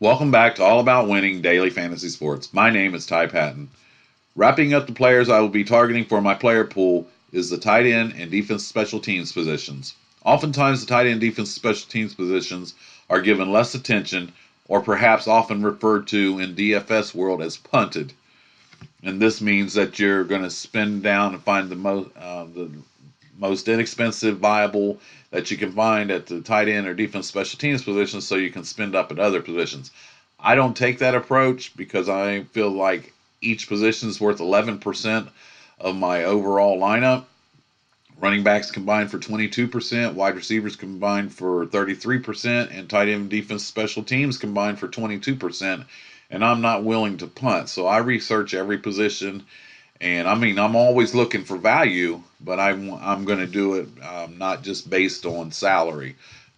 Welcome back to All About Winning Daily Fantasy Sports. My name is Ty Patton. Wrapping up the players I will be targeting for my player pool is the tight end and defense special teams positions. Oftentimes, the tight end defense special teams positions are given less attention, or perhaps often referred to in DFS world as punted. And this means that you're going to spin down and find the most inexpensive viable that you can find at the tight end or defense special teams positions, so you can spend up at other positions. I don't take that approach because I feel like each position is worth 11% of my overall lineup. Running backs combined for 22%, wide receivers combined for 33%, and tight end defense special teams combined for 22%. And I'm not willing to punt, so I research every position. And I mean, I'm always looking for value, but I'm going to do it not just based on salary.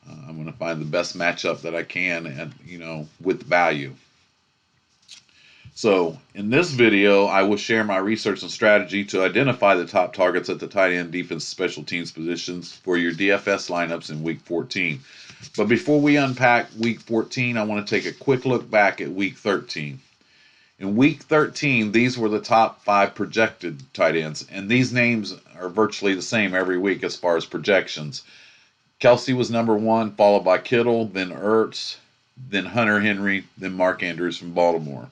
I'm going to find the best matchup that I can, and with value. So in this video, I will share my research and strategy to identify the top targets at the tight end defense special teams positions for your DFS lineups in Week 14. But before we unpack Week 14, I want to take a quick look back at Week 13. In Week 13, these were the top 5 projected tight ends, and these names are virtually the same every week as far as projections. Kelce was number 1, followed by Kittle, then Ertz, then Hunter Henry, then Mark Andrews from Baltimore.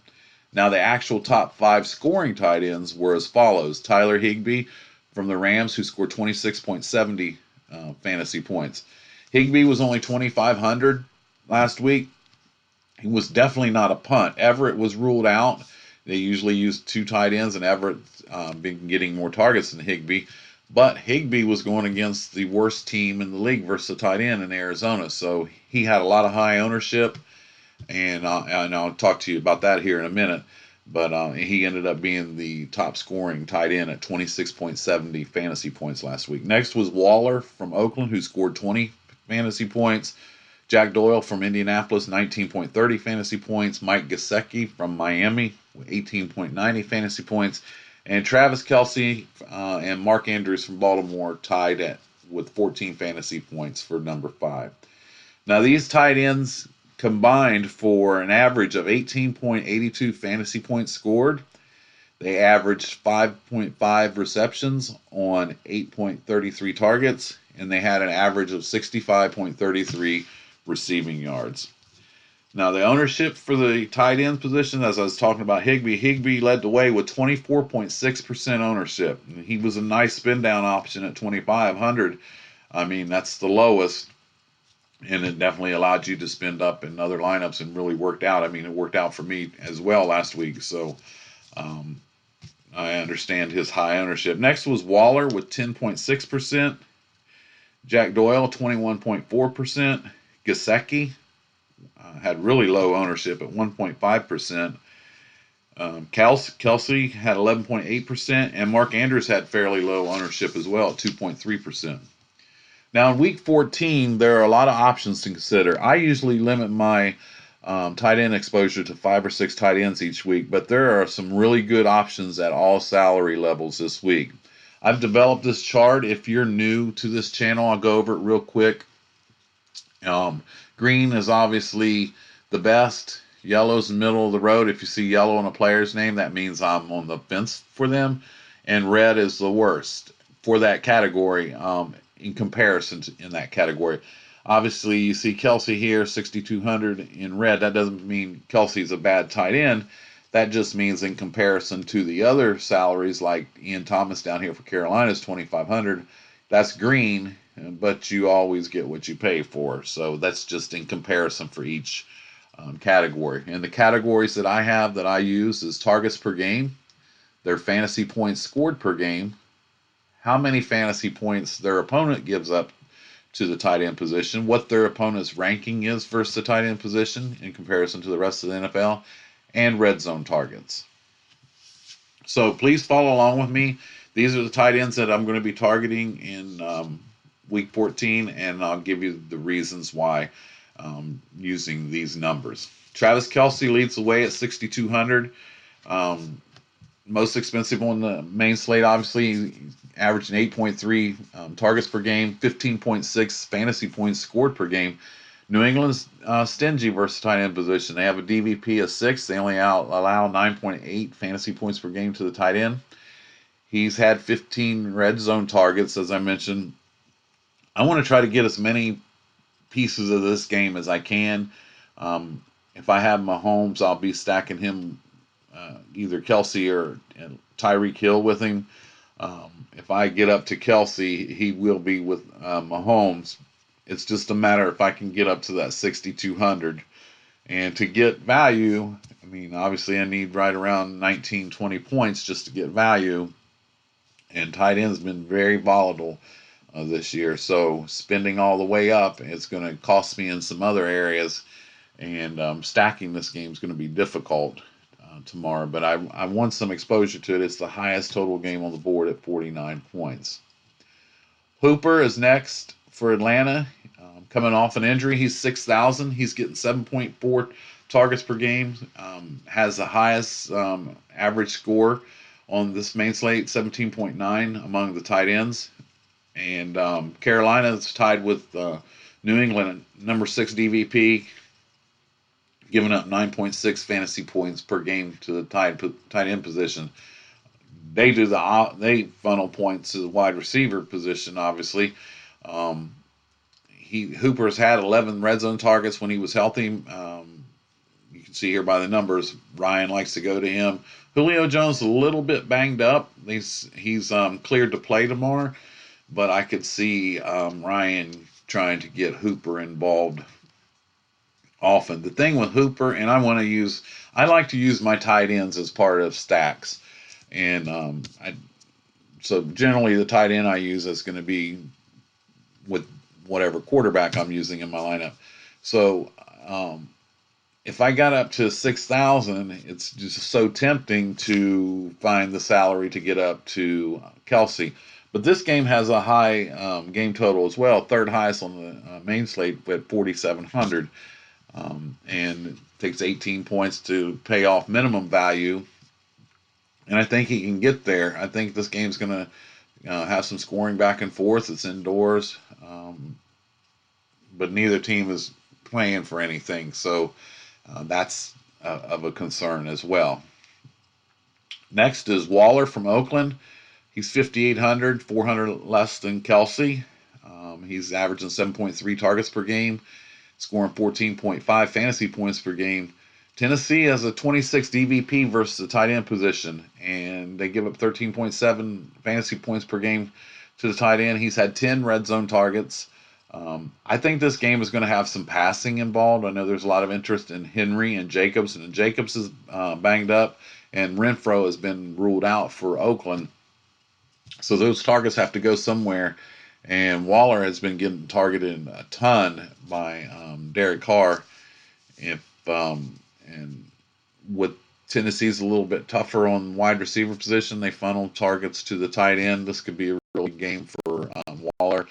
Now, the actual top 5 scoring tight ends were as follows. Tyler Higbee from the Rams, who scored 26.70 fantasy points. Higbee was only 2,500 last week. He was definitely not a punt. Everett was ruled out. They usually use 2 tight ends, and Everett been getting more targets than Higbee. But Higbee was going against the worst team in the league versus the tight end in Arizona. So he had a lot of high ownership. And I'll talk to you about that here in a minute. But he ended up being the top scoring tight end at 26.70 fantasy points last week. Next was Waller from Oakland, who scored 20 fantasy points. Jack Doyle from Indianapolis, 19.30 fantasy points. Mike Gesicki from Miami, with 18.90 fantasy points. And Travis Kelce and Mark Andrews from Baltimore tied with 14 fantasy points for number 5. Now, these tight ends combined for an average of 18.82 fantasy points scored. They averaged 5.5 receptions on 8.33 targets, and they had an average of 65.33 receiving yards. Now, the ownership for the tight end position, as I was talking about Higbee led the way with 24.6% ownership. And he was a nice spin down option at 2,500. I mean, that's the lowest. And it definitely allowed you to spend up in other lineups and really worked out. I mean, it worked out for me as well last week. So I understand his high ownership. Next was Waller with 10.6%. Jack Doyle, 21.4%. Gesicki had really low ownership at 1.5%. Kelce had 11.8%. And Mark Andrews had fairly low ownership as well at 2.3%. Now, in Week 14, there are a lot of options to consider. I usually limit my tight end exposure to 5 or 6 tight ends each week, but there are some really good options at all salary levels this week. I've developed this chart. If you're new to this channel, I'll go over it real quick. Green is obviously the best. Yellow's the middle of the road. If you see yellow on a player's name, that means I'm on the fence for them. And red is the worst for that category. In comparison in that category. Obviously, you see Kelce here, 6,200 in red. That doesn't mean Kelce's a bad tight end. That just means in comparison to the other salaries, like Ian Thomas down here for Carolina is 2,500. That's green, but you always get what you pay for. So that's just in comparison for each category. And the categories that I have that I use is targets per game, their fantasy points scored per game, how many fantasy points their opponent gives up to the tight end position, what their opponent's ranking is versus the tight end position in comparison to the rest of the NFL, and red zone targets. So please follow along with me. These are the tight ends that I'm going to be targeting in Week 14, and I'll give you the reasons why using these numbers. Travis Kelce leads the way at 6,200. Most expensive on the main slate, obviously, averaging 8.3 targets per game, 15.6 fantasy points scored per game. New England's stingy versus tight end position. They have a DVP of 6. They only allow 9.8 fantasy points per game to the tight end. He's had 15 red zone targets, as I mentioned. I want to try to get as many pieces of this game as I can. If I have Mahomes, I'll be stacking him either Kelce or Tyreek Hill with him. If I get up to Kelce, he will be with Mahomes. It's just a matter if I can get up to that 6,200. And to get value, I mean, obviously I need right around 19, 20 points just to get value. And tight end's been very volatile this year. So spending all the way up, it's going to cost me in some other areas. And stacking this game is going to be difficult tomorrow. But I want some exposure to it. It's the highest total game on the board at 49 points. Hooper is next for Atlanta. Coming off an injury, he's 6,000. He's getting 7.4 targets per game. Has the highest average score on this main slate, 17.9 among the tight ends. And Carolina is tied with New England, number 6 DVP, giving up 9.6 fantasy points per game to the tight end position. They funnel points to the wide receiver position, obviously. Hooper's had 11 red zone targets when he was healthy. You can see here by the numbers, Ryan likes to go to him. Julio Jones a little bit banged up. He's cleared to play tomorrow, but I could see Ryan trying to get Hooper involved often. The thing with Hooper, and I like to use my tight ends as part of stacks, and so generally the tight end I use is going to be with whatever quarterback I'm using in my lineup. So if I got up to 6,000, it's just so tempting to find the salary to get up to Kelce. But this game has a high game total as well, third highest on the main slate at 4,700. And it takes 18 points to pay off minimum value. And I think he can get there. I think this game's going to have some scoring back and forth. It's indoors. But neither team is playing for anything. So that's of a concern as well. Next is Waller from Oakland. He's 5,800, 400 less than Kelce. He's averaging 7.3 targets per game, scoring 14.5 fantasy points per game. Tennessee has a 26 DVP versus the tight end position, and they give up 13.7 fantasy points per game to the tight end. He's had 10 red zone targets. I think this game is going to have some passing involved. I know there's a lot of interest in Henry and Jacobs, and Jacobs is banged up, and Renfro has been ruled out for Oakland. So those targets have to go somewhere, and Waller has been getting targeted a ton by Derek Carr. And with Tennessee's a little bit tougher on wide receiver position, they funnel targets to the tight end. This could be a really good game for Waller.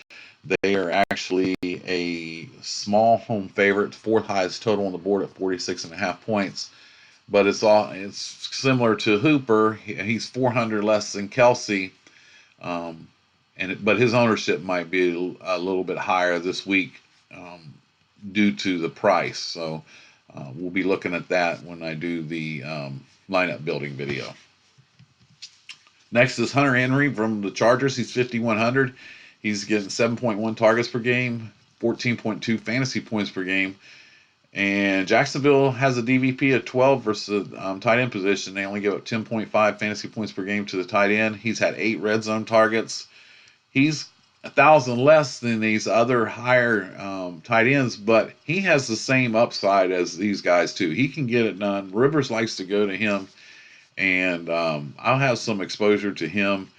They are actually a small home favorite, fourth highest total on the board at 46.5 points. But it's similar to Hooper. He's 400 less than Kelce, but his ownership might be a little bit higher this week due to the price. So we'll be looking at that when I do the lineup building video. Next is Hunter Henry from the Chargers. He's 5,100. He's getting 7.1 targets per game, 14.2 fantasy points per game. And Jacksonville has a DVP of 12 versus tight end position. They only give up 10.5 fantasy points per game to the tight end. He's had 8 red zone targets. He's 1,000 less than these other higher tight ends, but he has the same upside as these guys too. He can get it done. Rivers likes to go to him, and I'll have some exposure to him.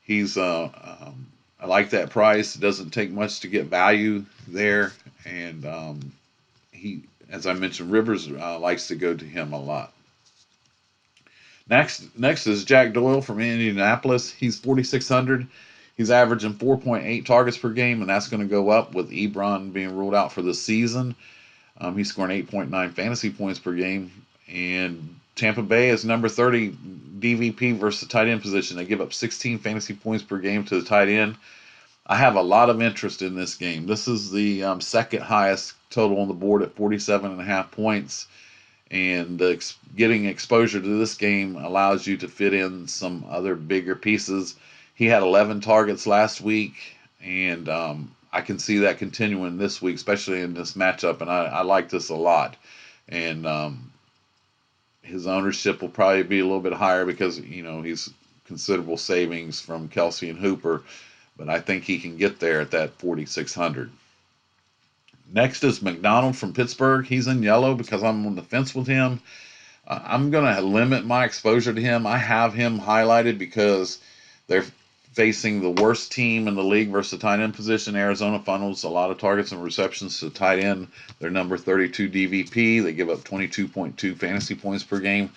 He's I like that price. It doesn't take much to get value there, and as I mentioned, Rivers likes to go to him a lot. Next is Jack Doyle from Indianapolis. He's 4,600. He's averaging 4.8 targets per game, and that's going to go up with Ebron being ruled out for the season. He's scoring 8.9 fantasy points per game. And Tampa Bay is number 30 DVP versus the tight end position. They give up 16 fantasy points per game to the tight end. I have a lot of interest in this game. This is the second highest total on the board at 47.5 points. And getting exposure to this game allows you to fit in some other bigger pieces. He had 11 targets last week, and I can see that continuing this week, especially in this matchup. And I like this a lot. And his ownership will probably be a little bit higher because he's considerable savings from Kelce and Hooper, but I think he can get there at that 4,600. Next is McDonald from Pittsburgh. He's in yellow because I'm on the fence with him. I'm going to limit my exposure to him. I have him highlighted because they're facing the worst team in the league versus the tight end position. Arizona funnels a lot of targets and receptions to tight end. They're number 32 DVP. They give up 22.2 fantasy points per game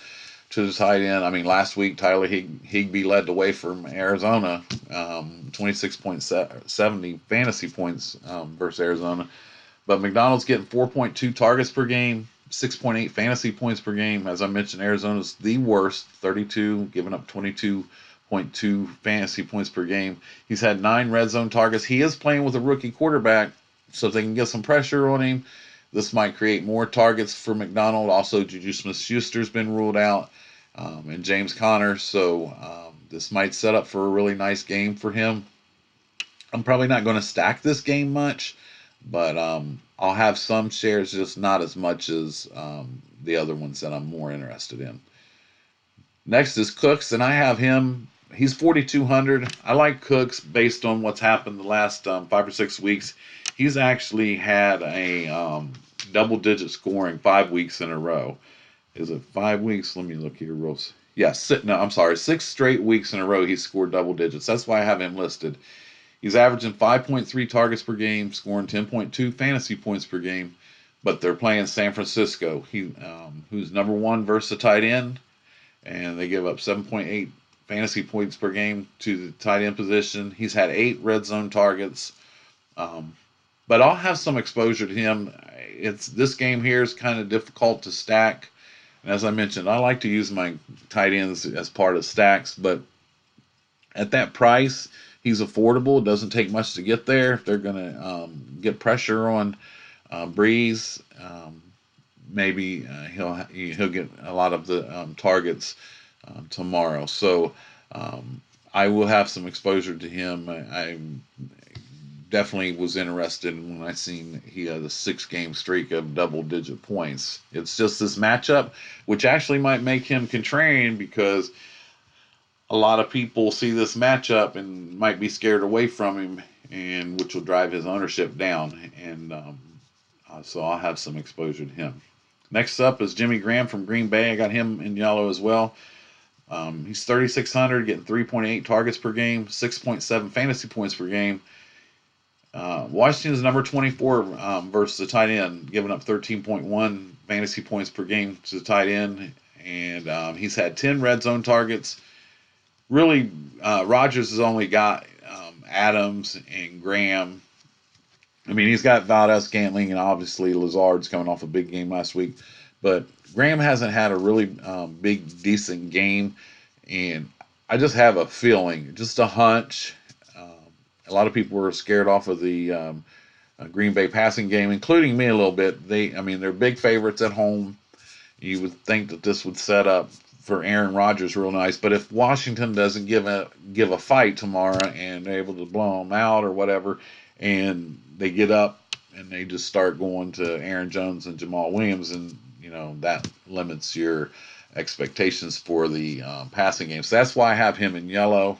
to the tight end. I mean, last week, Tyler Higbee led the way from Arizona, 26.70 fantasy points versus Arizona. But McDonald's getting 4.2 targets per game, 6.8 fantasy points per game. As I mentioned, Arizona's the worst, 32, giving up 22.2 fantasy points per game. He's had 9 red zone targets. He is playing with a rookie quarterback, so if they can get some pressure on him, this might create more targets for McDonald. Also, Juju Smith-Schuster's been ruled out, and James Conner, so this might set up for a really nice game for him. I'm probably not going to stack this game much, but I'll have some shares, just not as much as the other ones that I'm more interested in. Next is Cooks, and I have him. He's 4,200. I like Cooks based on what's happened the last 5 or 6 weeks. He's actually had a double-digit scoring 5 weeks in a row. Is it 5 weeks? Let me look here, Rose. Yes, no, I'm sorry, 6 straight weeks in a row he's scored double digits. That's why I have him listed. He's averaging 5.3 targets per game, scoring 10.2 fantasy points per game. But they're playing San Francisco, who's number 1 versus the tight end, and they give up 7.8 fantasy points per game to the tight end position. He's had 8 red zone targets, but I'll have some exposure to him. This game here is kind of difficult to stack, and as I mentioned, I like to use my tight ends as part of stacks, but at that price, he's affordable. It doesn't take much to get there. They're going to get pressure on Breeze. Maybe he'll get a lot of the targets tomorrow. So I will have some exposure to him. I definitely was interested when I seen he had a 6-game streak of double-digit points. It's just this matchup, which actually might make him contrarian because a lot of people see this matchup and might be scared away from him, and which will drive his ownership down. And so I'll have some exposure to him. Next up is Jimmy Graham from Green Bay. I got him in yellow as well. He's 3,600, getting 3.8 targets per game, 6.7 fantasy points per game. Washington's number 24 versus the tight end, giving up 13.1 fantasy points per game to the tight end. And he's had 10 red zone targets. Really, Rodgers has only got Adams and Graham. I mean, he's got Valdez-Scantling, and obviously Lazard's coming off a big game last week. But Graham hasn't had a really big, decent game. And I just have a feeling, just a hunch. A lot of people were scared off of the Green Bay passing game, including me a little bit. They're big favorites at home. You would think that this would set up for Aaron Rodgers real nice, but if Washington doesn't give a fight tomorrow and they're able to blow them out or whatever, and they get up and they just start going to Aaron Jones and Jamal Williams, and that limits your expectations for the passing game. So that's why I have him in yellow.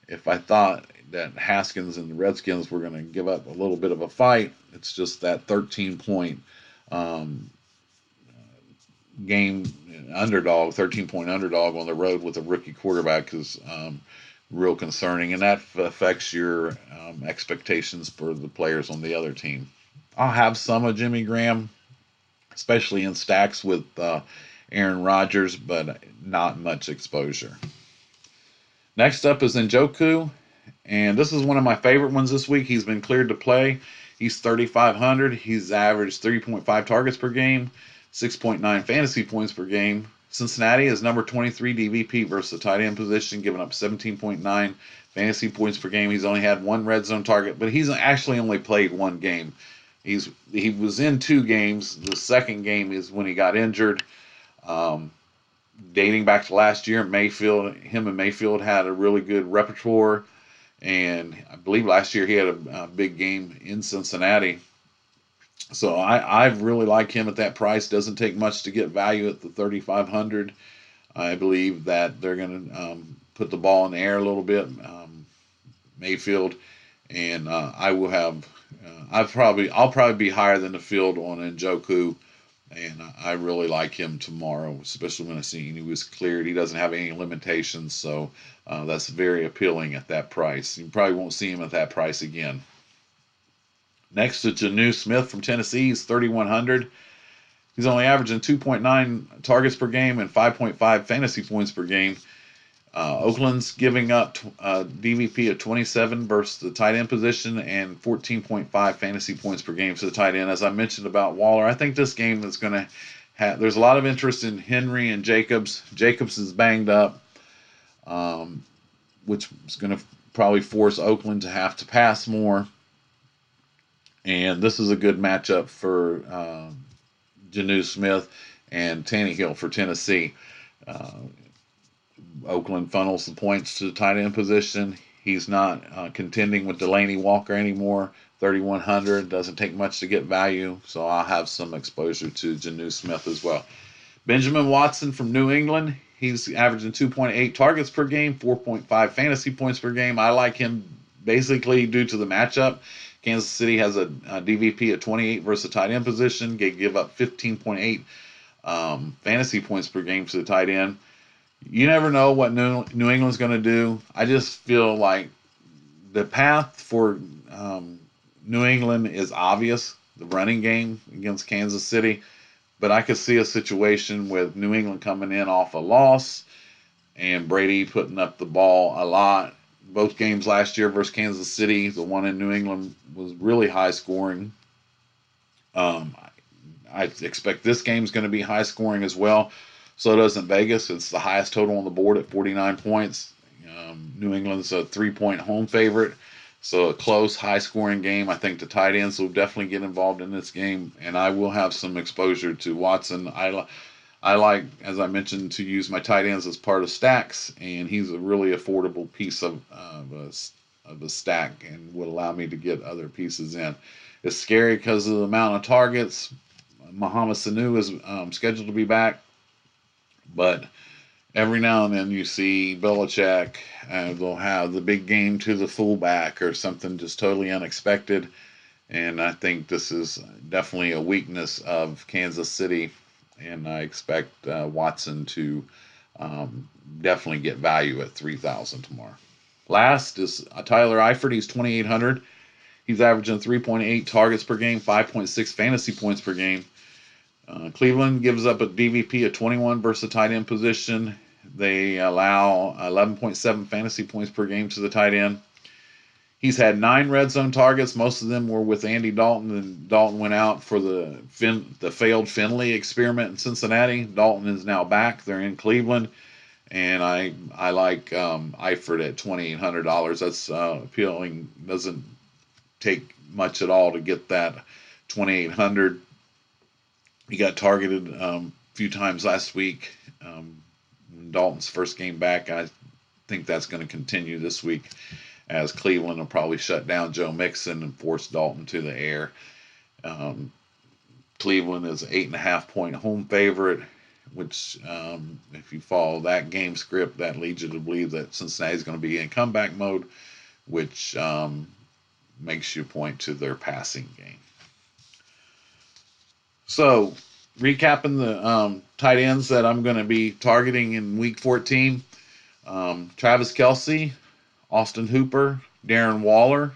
If I thought that Haskins and the Redskins were going to give up a little bit of a fight, it's just that 13-point game underdog, 13-point underdog on the road with a rookie quarterback is real concerning, and that affects your expectations for the players on the other team. I'll have some of Jimmy Graham, especially in stacks with Aaron Rodgers, but not much exposure. Next up is Njoku, and this is one of my favorite ones this week. He's been cleared to play. He's 3,500. He's averaged 3.5 targets per game, 6.9 fantasy points per game, Cincinnati is number 23 DVP versus the tight end position, giving up 17.9 fantasy points per game. He's only had one red zone target, but he's actually only played one game. He was in two games. The second game is when he got injured. Dating back to last year, him and Mayfield had a really good repertoire, and I believe last year he had a big game in Cincinnati. So I really like him at that price. Doesn't take much to get value at the 3,500. I believe that they're going to put the ball in the air a little bit, Mayfield, and I'll probably be higher than the field on Njoku, and I really like him tomorrow, especially when I see he was cleared. He doesn't have any limitations, so that's very appealing at that price. You probably won't see him at that price again. Next to Jonnu Smith from Tennessee, he's 3,100. He's only averaging 2.9 targets per game and 5.5 fantasy points per game. Oakland's giving up DVP of 27 versus the tight end position and 14.5 fantasy points per game to the tight end. As I mentioned about Waller, I think this game is going to have, there's a lot of interest in Henry and Jacobs. Jacobs is banged up, which is going to probably force Oakland to have to pass more. And this is a good matchup for Jonnu Smith and Tannehill for Tennessee. Oakland funnels the points to the tight end position. He's not contending with Delaney Walker anymore. 3,100 doesn't take much to get value, so I'll have some exposure to Jonnu Smith as well. Benjamin Watson from New England. He's averaging 2.8 targets per game, 4.5 fantasy points per game. I like him basically due to the matchup. Kansas City has a DVP of 28 versus the tight end position. They give up 15.8 fantasy points per game to the tight end. You never know what New England's going to do. I just feel like the path for New England is obvious, the running game against Kansas City. But I could see a situation with New England coming in off a loss and Brady putting up the ball a lot. Both games last year versus Kansas City, the one in New England was really high scoring. I expect this game is going to be high scoring as well. So doesn't Vegas. It's the highest total on the board at 49 points. New England's a 3-point home favorite. So a close, high-scoring game. I think the tight ends will definitely get involved in this game, and I will have some exposure to Watson. I like, as I mentioned, to use my tight ends as part of stacks, and he's a really affordable piece of a stack and would allow me to get other pieces in. It's scary because of the amount of targets. Mohamed Sanu is scheduled to be back, but every now and then you see Belichick, they'll have the big game to the fullback or something just totally unexpected. And I think this is definitely a weakness of Kansas City. And I expect Watson to definitely get value at 3,000 tomorrow. Last is Tyler Eifert. He's 2,800. He's averaging 3.8 targets per game, 5.6 fantasy points per game. Cleveland gives up a DVP of 21 versus the tight end position. They allow 11.7 fantasy points per game to the tight end. He's had 9 red zone targets. Most of them were with Andy Dalton, and Dalton went out for the failed Finley experiment in Cincinnati. Dalton is now back. They're in Cleveland, and I like Eifert at $2,800. That's appealing. Doesn't take much at all to get that 2,800. He got targeted a few times last week. When Dalton's first game back, I think that's going to continue this week, as Cleveland will probably shut down Joe Mixon and force Dalton to the air. Cleveland is 8.5-point home favorite, which if you follow that game script, that leads you to believe that Cincinnati is going to be in comeback mode, which makes you point to their passing game. So, recapping the tight ends that I'm going to be targeting in Week 14, Travis Kelce, Austin Hooper, Darren Waller,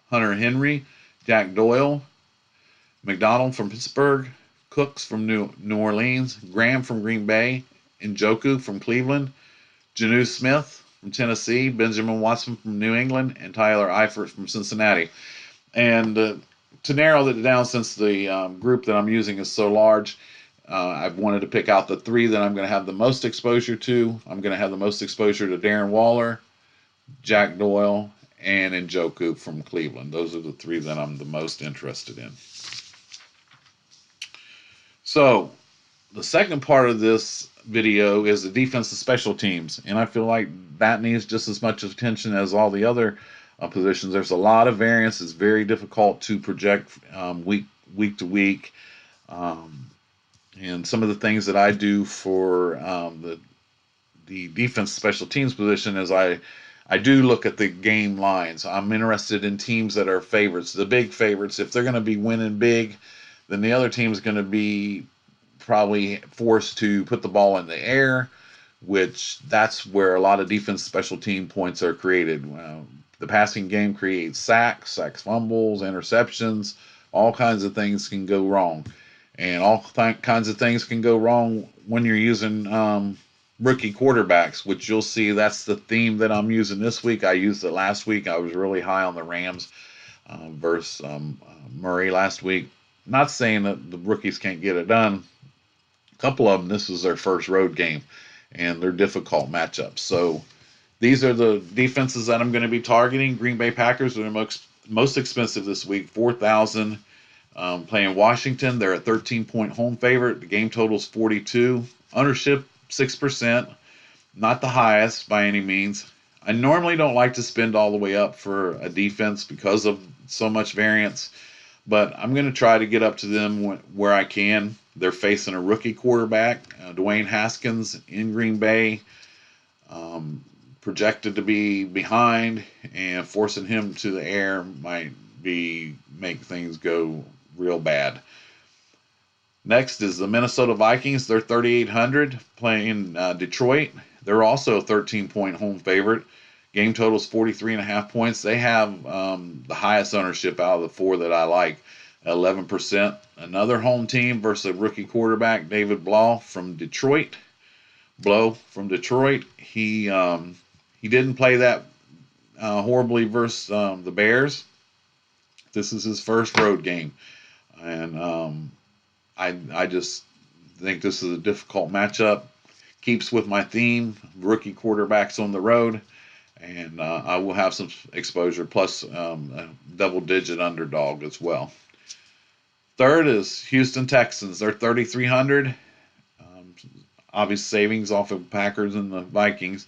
Hunter Henry, Jack Doyle, McDonald from Pittsburgh, Cooks from New Orleans, Graham from Green Bay, Njoku from Cleveland, Jonnu Smith from Tennessee, Benjamin Watson from New England, and Tyler Eifert from Cincinnati. And to narrow it down, since the group that I'm using is so large, I've wanted to pick out the 3 that I'm going to have the most exposure to. I'm going to have the most exposure to Darren Waller, Jack Doyle, and Njoku from Cleveland. Those are the 3 that I'm the most interested in. So the second part of this video is the defensive special teams, and I feel like that needs just as much attention as all the other positions. There's a lot of variance. It's very difficult to project week to week. And some of the things that I do for the defense special teams position is I do look at the game lines. I'm interested in teams that are favorites, the big favorites. If they're going to be winning big, then the other team is going to be probably forced to put the ball in the air, which that's where a lot of defense special team points are created. The passing game creates sacks, fumbles, interceptions. All kinds of things can go wrong. And all kinds of things can go wrong when you're using rookie quarterbacks, which you'll see that's the theme that I'm using this week. I used it last week. I was really high on the Rams versus Murray last week. Not saying that the rookies can't get it done. A couple of them, this is their first road game, and they're difficult matchups. So these are the defenses that I'm going to be targeting. Green Bay Packers are the most expensive this week, 4,000. Playing Washington, they're a 13-point home favorite. The game total is 42. Ownership 6%, not the highest by any means. I normally don't like to spend all the way up for a defense because of so much variance, but I'm going to try to get up to them where I can. They're facing a rookie quarterback, Dwayne Haskins in Green Bay, projected to be behind, and forcing him to the air might make things go real bad. Next is the Minnesota Vikings. They're 3,800 playing Detroit. They're also a 13-point home favorite. Game total is 43.5 points. They have the highest ownership out of the 4 that I like, 11%. Another home team versus a rookie quarterback, David Blough from Detroit. He didn't play that horribly versus the Bears. This is his first road game, and I just think this is a difficult matchup. Keeps with my theme, rookie quarterbacks on the road, and I will have some exposure, plus a double-digit underdog as well. Third is Houston Texans. They're 3,300. Obvious savings off of Packers and the Vikings.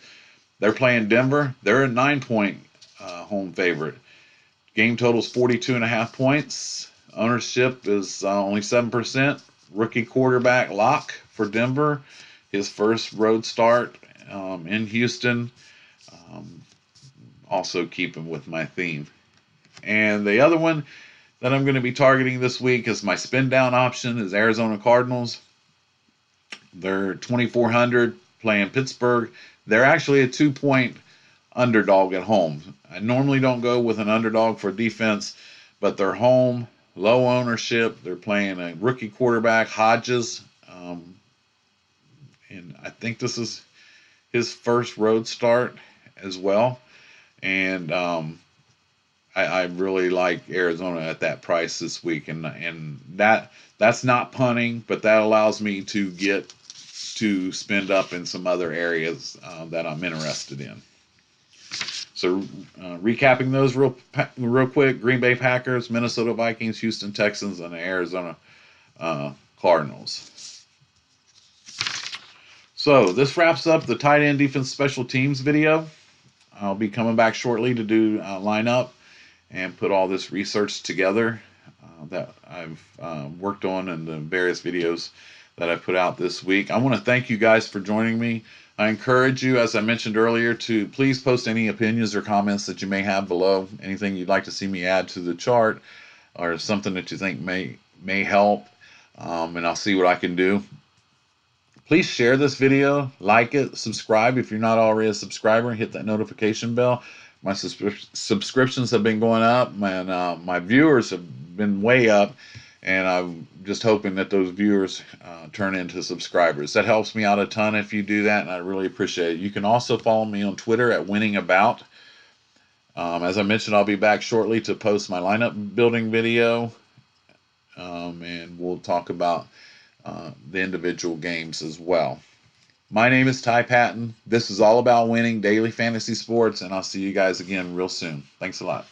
They're playing Denver. They're a 9-point home favorite. Game total is 42.5 points. Ownership is only 7%. Rookie quarterback lock for Denver. His first road start in Houston. Also keeping with my theme. And the other one that I'm going to be targeting this week is my spin down option is Arizona Cardinals. They're 2,400 playing Pittsburgh. They're actually a 2-point underdog at home. I normally don't go with an underdog for defense, but they're home, low ownership. They're playing a rookie quarterback, Hodges, and I think this is his first road start as well. And I really like Arizona at that price this week, and that's not punting, but that allows me to get to spend up in some other areas that I'm interested in. So recapping those real quick: Green Bay Packers, Minnesota Vikings, Houston Texans, and the Arizona Cardinals. So this wraps up the tight end defense special teams video. I'll be coming back shortly to do lineup and put all this research together that I've worked on in the various videos that I put out this week. I want to thank you guys for joining me. I encourage you, as I mentioned earlier, to please post any opinions or comments that you may have below. Anything you'd like to see me add to the chart, or something that you think may help, and I'll see what I can do. Please share this video, like it, subscribe if you're not already a subscriber, and hit that notification bell. My subscriptions have been going up, and my viewers have been way up, and I'm just hoping that those viewers turn into subscribers. That helps me out a ton if you do that, and I really appreciate it. You can also follow me on Twitter at winningabout. As I mentioned, I'll be back shortly to post my lineup building video, and we'll talk about the individual games as well. My name is Ty Patton. This is all about winning daily fantasy sports, and I'll see you guys again real soon. Thanks a lot.